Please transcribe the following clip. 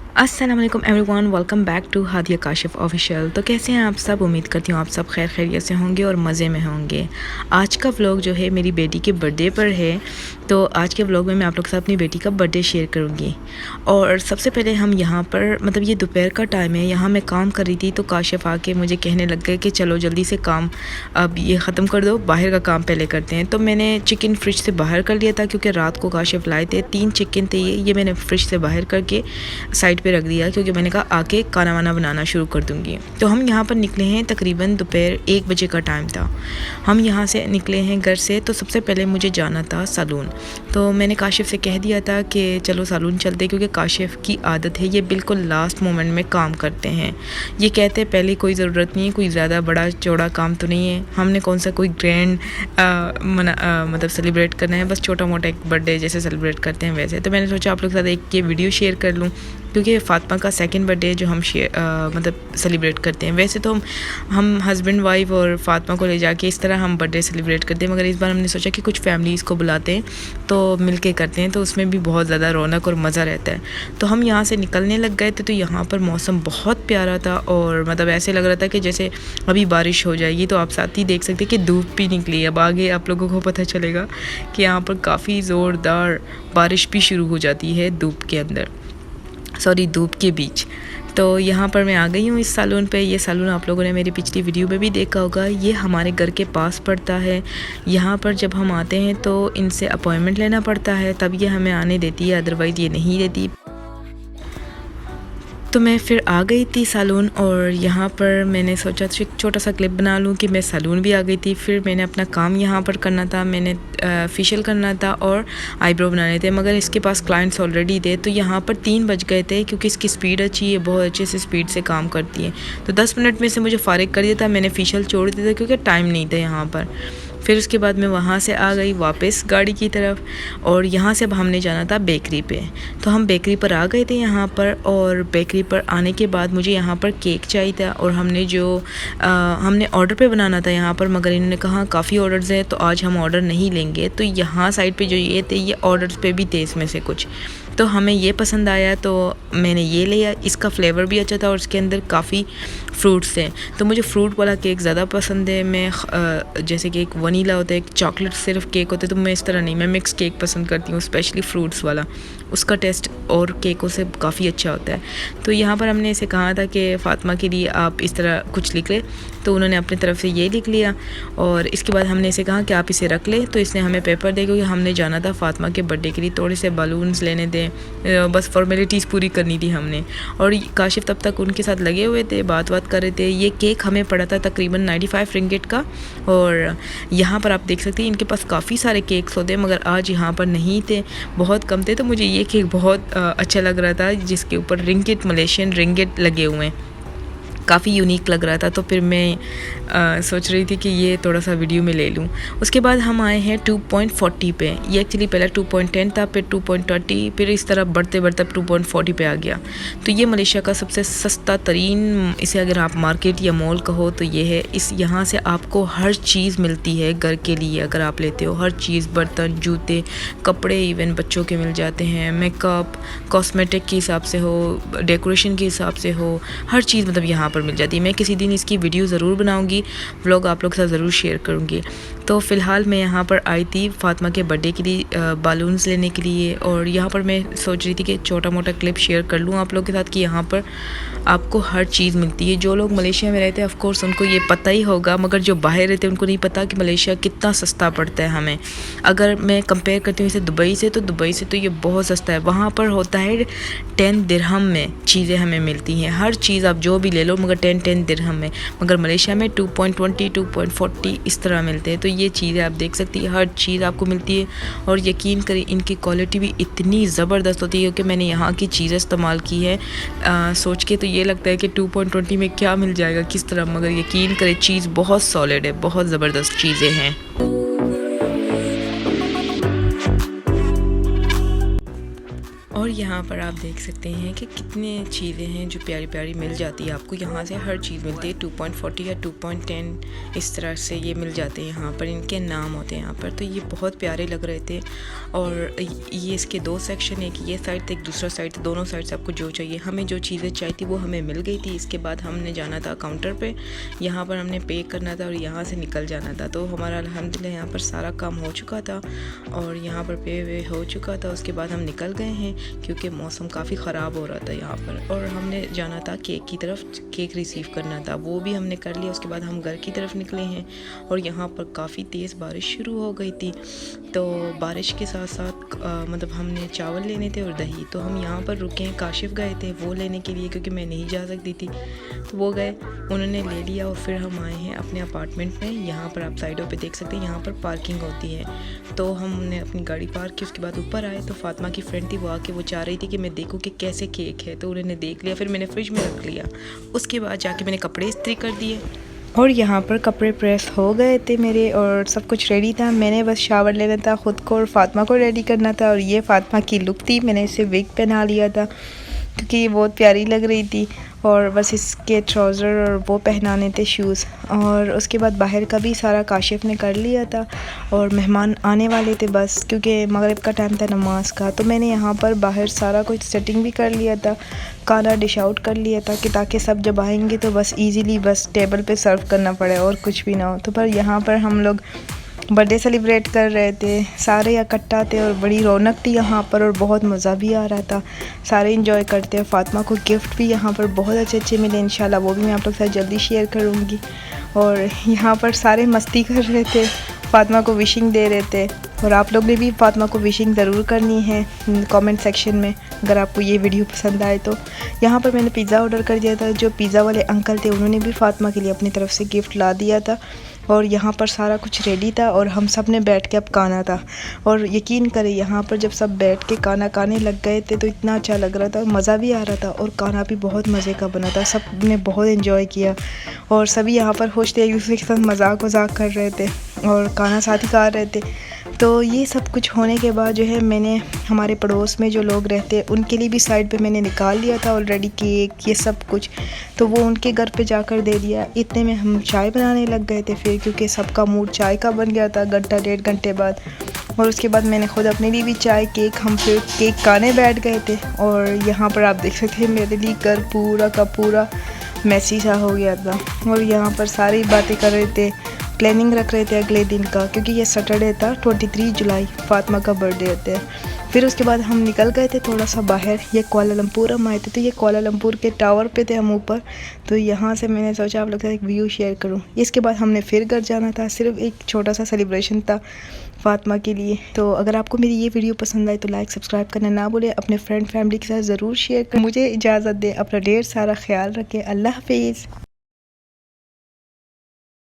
अस्सलाम वालेकुम everyone, welcome back to Hadia Kashif official. तो कैसे हैं आप सब? उम्मीद करती हूँ आप सब खैर खैरियत से होंगे और मज़े में होंगे। आज का व्लॉग जो है मेरी बेटी के बर्थडे पर है। तो आज के व्लॉग में मैं आप लोग के साथ अपनी बेटी का बर्थडे शेयर करूँगी। और सबसे पहले हम यहाँ पर मतलब ये दोपहर का टाइम है, यहाँ मैं काम कर रही थी तो काशिफ आके मुझे कहने लग गए कि चलो जल्दी से काम अब ये ख़त्म कर दो, बाहर का काम पहले करते हैं। तो मैंने चिकन फ्रिज से बाहर कर लिया था क्योंकि रात को काशिफ लाए थे 3 चिकन थे। ये मैंने फ्रिज से बाहर करके साइड पे रख दिया क्योंकि मैंने कहा आके खाना वाना बनाना शुरू कर दूँगी। तो हम यहाँ पर निकले हैं, तकरीबन दोपहर 1 बजे का टाइम था। हम यहाँ से निकले हैं घर से। तो सबसे पहले मुझे जाना था सैलून। तो मैंने काशिफ से कह दिया था कि चलो सैलून चलते, क्योंकि काशिफ की आदत है ये बिल्कुल लास्ट मोमेंट में काम करते हैं। ये कहते हैं पहले कोई ज़रूरत नहीं है, कोई ज़्यादा बड़ा चौड़ा काम तो नहीं है, हमने कौन सा कोई ग्रैंड मतलब सेलिब्रेट करना है, बस छोटा मोटा एक बर्थडे जैसे सेलिब्रेट करते हैं वैसे। तो मैंने सोचा आप लोग के साथ एक ये वीडियो शेयर कर लूँ, क्योंकि फ़ातिमा का सेकंड बर्थडे जो हम मतलब सेलिब्रेट करते हैं। वैसे तो हम हस्बैंड वाइफ और फ़ातिमा को ले जाके इस तरह हम बर्थडे सेलिब्रेट करते हैं, मगर इस बार हमने सोचा कि कुछ फैमिलीज़ को बुलाते हैं तो मिलके करते हैं, तो उसमें भी बहुत ज़्यादा रौनक और मज़ा रहता है। तो हम यहाँ से निकलने लग गए थे। तो यहाँ पर मौसम बहुत प्यारा था और मतलब ऐसे लग रहा था कि जैसे अभी बारिश हो जाएगी। तो आप साथ ही देख सकते हैं कि धूप भी निकली। अब आगे आप लोगों को पता चलेगा कि यहाँ पर काफ़ी ज़ोरदार बारिश भी शुरू हो जाती है धूप के बीच। तो यहाँ पर मैं आ गई हूँ इस सैलून पे। ये सैलून आप लोगों ने मेरी पिछली वीडियो में भी देखा होगा। ये हमारे घर के पास पड़ता है। यहाँ पर जब हम आते हैं तो इनसे अपॉइंटमेंट लेना पड़ता है, तब ये हमें आने देती है, अदरवाइज़ ये नहीं देती। तो मैं फिर आ गई थी सैलून और यहाँ पर मैंने सोचा एक छोटा सा क्लिप बना लूँ कि मैं सैलून भी आ गई थी। फिर मैंने अपना काम यहाँ पर करना था, मैंने फेशियल करना था और आईब्रो बनाने थे, मगर इसके पास क्लाइंट्स ऑलरेडी थे। तो यहाँ पर 3 बज गए थे, क्योंकि इसकी स्पीड अच्छी है, बहुत अच्छे से स्पीड से काम करती है। तो 10 मिनट में से मुझे फ़ारिग कर दिया था, मैंने फेशियल छोड़ दिया था क्योंकि टाइम नहीं था यहाँ पर। फिर उसके बाद मैं वहाँ से आ गई वापस गाड़ी की तरफ और यहाँ से अब हमने जाना था बेकरी पे। तो हम बेकरी पर आ गए थे यहाँ पर, और बेकरी पर आने के बाद मुझे यहाँ पर केक चाहिए था और हमने ऑर्डर पे बनाना था यहाँ पर, मगर इन्होंने कहा काफ़ी ऑर्डर्स हैं तो आज हम ऑर्डर नहीं लेंगे। तो यहाँ साइड पे जो ये थे ये ऑर्डर्स पे भी थे इसमें से कुछ, तो हमें ये पसंद आया तो मैंने ये लिया। इसका फ्लेवर भी अच्छा था और इसके अंदर काफ़ी फ्रूट्स हैं, तो मुझे फ्रूट वाला केक ज़्यादा पसंद है। मैं जैसे कि एक वनीला होता है, एक चॉकलेट सिर्फ केक होता है, तो मैं इस तरह नहीं, मैं मिक्स केक पसंद करती हूँ, स्पेशली फ्रूट्स वाला। उसका टेस्ट और केकों से काफ़ी अच्छा होता है। तो यहाँ पर हमने इसे कहा था कि फ़ातिमा के लिए आप इस तरह कुछ लिख लें, तो उन्होंने अपनी तरफ से ये लिख लिया। और इसके बाद हमने इसे कहा कि आप इसे रख लें, तो इसने हमें पेपर दे, क्योंकि हमने जाना था फ़ातिमा के बर्थडे के लिए, थोड़े से बलून्स लेने थे, बस फॉर्मेलिटीज़ पूरी करनी थी हमने। और काशिफ तब तक उनके साथ लगे हुए थे, बात कर रहे थे। ये केक हमें पड़ा था तकरीबन 95 रिंगिट का। और यहाँ पर आप देख सकते हैं इनके पास काफ़ी सारे केक्स होते हैं, मगर आज यहाँ पर नहीं थे, बहुत कम थे। तो मुझे ये केक बहुत अच्छा लग रहा था, जिसके ऊपर रिंगिट, मलेशियन रिंगिट लगे हुए हैं, काफ़ी यूनिक लग रहा था। तो फिर मैं सोच रही थी कि ये थोड़ा सा वीडियो में ले लूँ। उसके बाद हम आए हैं 2.40 पे। ये एक्चुअली पहले 2.10 था, फिर 2.30, फिर इस तरह बढ़ते बढ़ते 2.40 पे आ गया। तो ये मलेशिया का सबसे सस्ता तरीन, इसे अगर आप मार्केट या मॉल कहो तो ये है। यहाँ से आपको हर चीज़ मिलती है घर के लिए, अगर आप लेते हो हर चीज़, बर्तन, जूते, कपड़े, इवन बच्चों के मिल जाते हैं, मेकअप, कॉस्मेटिक के हिसाब से हो, डेकोरेशन के हिसाब से हो, हर चीज़ मतलब यहाँ पर मिल जाती है। मैं किसी दिन इसकी वीडियो ज़रूर बनाऊंगी, व्लॉग आप लोग के साथ ज़रूर शेयर करूंगी। तो फ़िलहाल मैं यहाँ पर आई थी फ़ातिमा के बर्थडे के लिए बालून्स लेने के लिए, और यहाँ पर मैं सोच रही थी कि छोटा मोटा क्लिप शेयर कर लूँ आप लोग के साथ कि यहाँ पर आपको हर चीज़ मिलती है। जो लोग मलेशिया में रहते हैं ऑफकोर्स उनको ये पता ही होगा, मगर जो बाहर रहते हैं उनको नहीं पता कि मलेशिया कितना सस्ता पड़ता है हमें। अगर मैं कंपेयर करती हूँ इसे दुबई से, तो दुबई से तो ये बहुत सस्ता है। वहाँ पर होता है 10 दिरहम में चीज़ें हमें मिलती हैं, हर चीज़ आप जो भी ले लो, मगर 10 दिरहम में। मगर मलेशिया में 2.20, 2.40 इस तरह मिलते हैं। तो ये चीज़ें आप देख सकती हैं, हर चीज़ आपको मिलती है। और यकीन करें इनकी क्वालिटी भी इतनी ज़बरदस्त होती है, क्योंकि मैंने यहाँ की चीज़ें इस्तेमाल की है सोच के, तो ये लगता है कि 2.20 में क्या मिल जाएगा किस तरह, मगर यकीन करें चीज़ बहुत सॉलिड है, बहुत ज़बरदस्त चीज़ें हैं। और यहाँ पर आप देख सकते हैं कि कितने चीज़ें हैं जो प्यारी प्यारी मिल जाती है आपको। यहाँ से हर चीज़ मिलती है 2.40 या 2.10 इस तरह से ये मिल जाते हैं। यहाँ पर इनके नाम होते हैं यहाँ पर। तो ये बहुत प्यारे लग रहे थे और ये इसके 2 सेक्शन, एक ये साइड था एक दूसरा साइड था। दोनों साइड से आपको जो चाहिए, हमें जो चीज़ें चाहिए थी वो हमें मिल गई थी। इसके बाद हमने जाना था काउंटर पे, यहाँ पर हमने पे करना था और यहाँ से निकल जाना था। तो हमारा अल्हम्दुलिल्लाह यहाँ पर सारा काम हो चुका था और यहाँ पर पे वे हो चुका था। उसके बाद हम निकल गए हैं क्योंकि मौसम काफ़ी ख़राब हो रहा था यहाँ पर। और हमने जाना था केक की तरफ, केक रिसीव करना था, वो भी हमने कर लिया। उसके बाद हम घर की तरफ निकले हैं और यहाँ पर काफ़ी तेज़ बारिश शुरू हो गई थी। तो बारिश के साथ साथ मतलब हमने चावल लेने थे और दही। तो हम यहाँ पर रुके हैं, काशिफ गए थे वो लेने के लिए क्योंकि मैं नहीं जा सकती थी। तो वो गए, उन्होंने ले लिया और फिर हम आए हैं अपने अपार्टमेंट में। यहाँ पर आप साइडों पे देख सकते हैं, यहाँ पर पार्किंग होती है। तो हमने अपनी गाड़ी पार्क की, उसके बाद ऊपर आए तो फातिमा की फ्रेंड थी, वो आके वो चाह रही थी कि मैं देखूँ कि कैसे केक है। तो उन्होंने देख लिया, फिर मैंने फ्रिज में रख लिया। उसके बाद जाके मैंने कपड़े इस्त्री कर दिए और यहाँ पर कपड़े प्रेस हो गए थे मेरे और सब कुछ रेडी था। मैंने बस शावर लेना था ख़ुद को और फातिमा को रेडी करना था। और ये फातिमा की लुक थी, मैंने इसे विग पहना लिया था क्योंकि ये बहुत प्यारी लग रही थी। और बस इसके ट्राउज़र और वो पहनाने थे शूज़। और उसके बाद बाहर का भी सारा काशिफ ने कर लिया था और मेहमान आने वाले थे बस, क्योंकि मगरिब का टाइम था नमाज का। तो मैंने यहाँ पर बाहर सारा कुछ सेटिंग भी कर लिया था, खाना डिश आउट कर लिया था कि ताकि सब जब आएंगे तो बस इजीली बस टेबल पे सर्व करना पड़े और कुछ भी ना हो। तो पर यहाँ पर हम लोग बर्थडे सेलिब्रेट कर रहे थे, सारे इकट्ठा थे और बड़ी रौनक थी यहाँ पर और बहुत मज़ा भी आ रहा था, सारे इंजॉय करते हैं। फातिमा को गिफ्ट भी यहाँ पर बहुत अच्छे अच्छे मिले, इंशाल्लाह वो भी मैं आप लोग के साथ जल्दी शेयर करूँगी। और यहाँ पर सारे मस्ती कर रहे थे, फातिमा को विशिंग दे रहे थे। और आप लोग ने भी फातिमा को विशिंग ज़रूर करनी है कमेंट सेक्शन में अगर आपको ये वीडियो पसंद आए तो। यहाँ पर मैंने पिज़्ज़ा ऑर्डर कर दिया था, जो पिज़्ज़ा वाले अंकल थे उन्होंने भी फातिमा के लिए अपनी तरफ से गिफ्ट ला दिया था। और यहाँ पर सारा कुछ रेडी था और हम सब ने बैठ के अब खाना था। और यकीन करें यहाँ पर जब सब बैठ के खाना खाने लग गए थे तो इतना अच्छा लग रहा था, मज़ा भी आ रहा था और खाना भी बहुत मज़े का बना था। सब ने बहुत एंजॉय किया और सभी यहाँ पर खुश थे, एक दूसरे के साथ मजाक कर रहे थे और खाना साथ ही खा रहे थे। तो ये सब कुछ होने के बाद जो है मैंने हमारे पड़ोस में जो लोग रहते हैं उनके लिए भी साइड पे मैंने निकाल लिया था ऑलरेडी केक ये सब कुछ, तो वो उनके घर पे जाकर दे दिया। इतने में हम चाय बनाने लग गए थे फिर, क्योंकि सबका मूड चाय का बन गया था घंटा 1.5 घंटे बाद। और उसके बाद मैंने खुद अपने लिए भी चाय केक, हम फिर केक खाने बैठ गए थे। और यहाँ पर आप देख सकते हैं मेरे लिए घर पूरा का पूरा मैसी सा हो गया था और यहाँ पर सारी बातें कर रहे थे, प्लानिंग रख रहे थे अगले दिन का, क्योंकि ये सैटरडे था 23 जुलाई फातिमा का बर्थडे होता है। फिर उसके बाद हम निकल गए थे थोड़ा सा बाहर, ये कुआलालंपुर हम आए थे। तो ये कुआलालंपुर के टावर पे थे हम ऊपर, तो यहाँ से मैंने सोचा आप लोग के साथ एक व्यू शेयर करूँ। इसके बाद हमने फिर घर जाना था, सिर्फ एक छोटा सा सेलिब्रेशन था फातिमा के लिए। तो अगर आपको मेरी ये वीडियो पसंद आए तो लाइक सब्सक्राइब करना ना भूलें, अपने फ्रेंड फैमिली के साथ ज़रूर शेयर करें। मुझे इजाज़त दें, अपना ढेर सारा ख्याल रखें। अल्लाह हाफिज़।